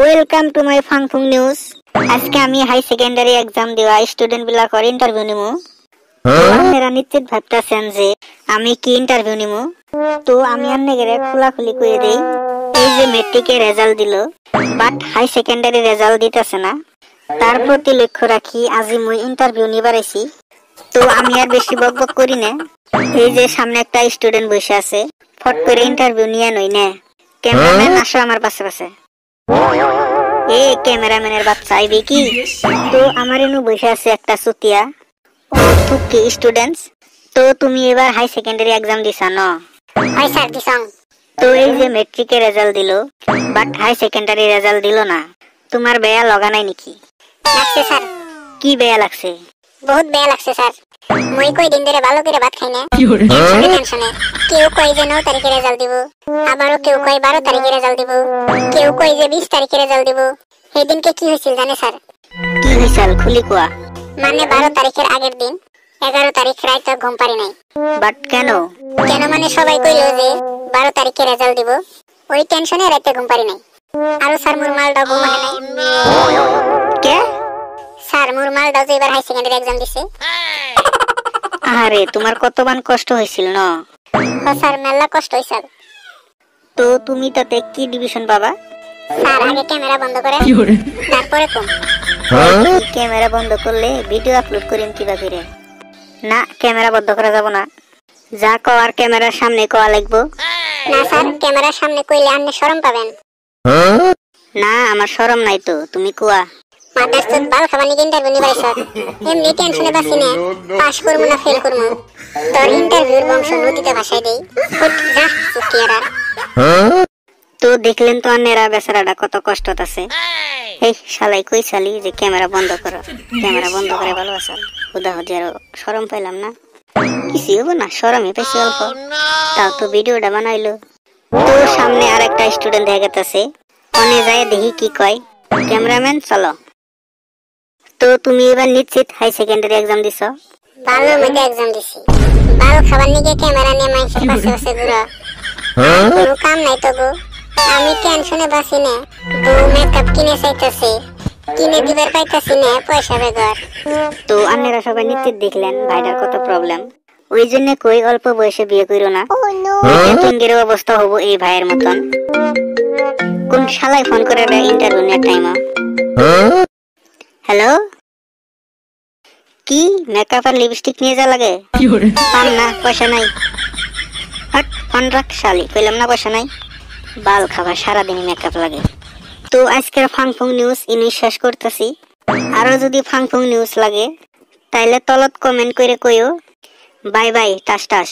Welcome to my ফাংফুং news. আজকে আমি হাই সেকেন্ডারি এক্সাম দেওয়া স্টুডেন্ট বিলাকর ইন্টারভিউ নিমু। আপনারা নিশ্চিত ভাবতেছেন যে আমি কি ইন্টারভিউ নিমু, তো আমি আপনাদের খোলাখুলি করে দেই। এই যে মেট্রিকের রেজাল্ট দিল, বাট হাই সেকেন্ডারি রেজাল্ট দিতেছে না, তার প্রতি লক্ষ্য রাখি আজি মুই ইন্টারভিউ নিবার আইছি। তো আমি আর বেশি বকবক করি না। এই যে সামনে একটা স্টুডেন্ট বসে আছে, ফট করে ইন্টারভিউ নিয়ে নই না। ক্যামেরাম্যান আসো আমার পাশে পাশে। এ ক্যামেরাম্যানের বাচ্চা আইবি কি? তো আমার এনু বসে আছে একটা সুতিয়া কি স্টুডেন্টস। তো তুমি এবার হাই সেকেন্ডারি এক্সাম দিছা না? হয় স্যার দিছং। তো এই যে মেট্রিকের রেজাল্ট দিল, বাট হাই সেকেন্ডারি রেজাল্ট দিল না, তোমার বেয়া লগা নাই নাকি? লাগছে স্যার। কি বেয়া লাগছে? বহুত বেয়া লাগছে স্যার। মই কই দিন ধরে ভালো করে ভাত খাই না, টেনশনে। কেউ কই যে 9 তারিখে রেজাল্ট দিব, আবারও কেউ কই 12 তারিখে রেজাল্ট দিব, কেউ কই যে 20 তারিখে রেজাল্ট দিব। সেই দিনকে কি হয়েছিল জানে স্যার? কি হয়েছিল খুলি কোয়া। মানে 12 তারিখের আগের দিন 11 তারিখ রাতে ঘুম পারি নাই। বাট কেন? কেন মানে সবাই কইলো যে 12 তারিখে রেজাল্ট দিব, ওই টেনশনে রাতে ঘুম পারি নাই। আর স্যার মোর মালটা ঘুম হয় নাই। কে? স্যার মোর মালটা যে এবার হাই সেকেন্ডারি এক্সাম দিছে। আরে তোমার কতবান কষ্ট হয়েছিল না? স্যার মেলা কষ্ট হইছে। তো তুমি তাতে কি ডিভিশন পাবা? স্যার আগে ক্যামেরা বন্ধ করে তারপরে কম। ক্যামেরা বন্ধ করলে ভিডিও আপলোড করিম কিভাবে রে? না, ক্যামেরা বন্ধ করা যাব না। যা কওয়ার ক্যামেরার সামনে কওয়া লাগবো। না স্যার, ক্যামেরার সামনে কইলে আপনি শরম পাবেন। না, আমার শরম নাই তো, তুমি কোয়া। মাদ্রাসাত বাল খাবানি ইন্টারভিউ নিবার স্যার। এমনি টেনশনে বাসি না, পাস করব না ফেল করব। তোর ইন্টারভিউর বংশ নদীতে ভাসাই দেই। উঠ যা সুকিয়ারা। তো দেখলেন তো আন্নেরা বেচারাটা কত কষ্টত আছে। এই শালাই কই চালি যে ক্যামেরা বন্ধ করো, ক্যামেরা বন্ধ করে ভালো আসাল। হুদা হুদি আরো শরম পাইলাম না। কিছু হবো না, শরমই পাইছি অল্প। তাও তো ভিডিওটা বানাইলো। তো সামনে আর একটা স্টুডেন্ট দেখা গেছে, অনে যায় দেখি কি কয়। ক্যামেরাম্যান চলো। তো তুমি এবার নিশ্চিত হাই সেকেন্ডারি এক্সাম দিছ? ভালো মধ্যে এক্সাম দিছি। বাল খাবার নিয়ে ক্যামেরা নিয়ে মাইসের পাশে বসে ঘুরা। কোনো কাম নাই তো গো। আমি টেনশনে বাসি না। বউ মেকআপ কিনে চাইতেছে, কিনে দিবার পাইতাছি না, পয়সা বেগার। তো আপনারা সবাই নিশ্চিত দেখলেন ভাইটার কত প্রবলেম। ওই জন্য কই অল্প বয়সে বিয়ে কইরো না। কিঙ্গের অবস্থা হবো এই ভাইয়ের মতন। কোন শালাই ফোন করে ইন্টারভিউ নেওয়ার টাইম? হ্যালো, কি মেকআপ আর লিপস্টিক নিয়ে যা লাগে? পাম না, পয়সা নাই। হট ফোন রাখ শালি, কইলাম না পয়সা নাই। বাল খাবার সারাদিন মেকআপ লাগে। তো আজকের ফাংফুং নিউজ ইনি শেষ করতেছি। আরো যদি ফাংফুং নিউজ লাগে তাইলে তলত কমেন্ট করে কইও। বাই বাই, টাস টাস।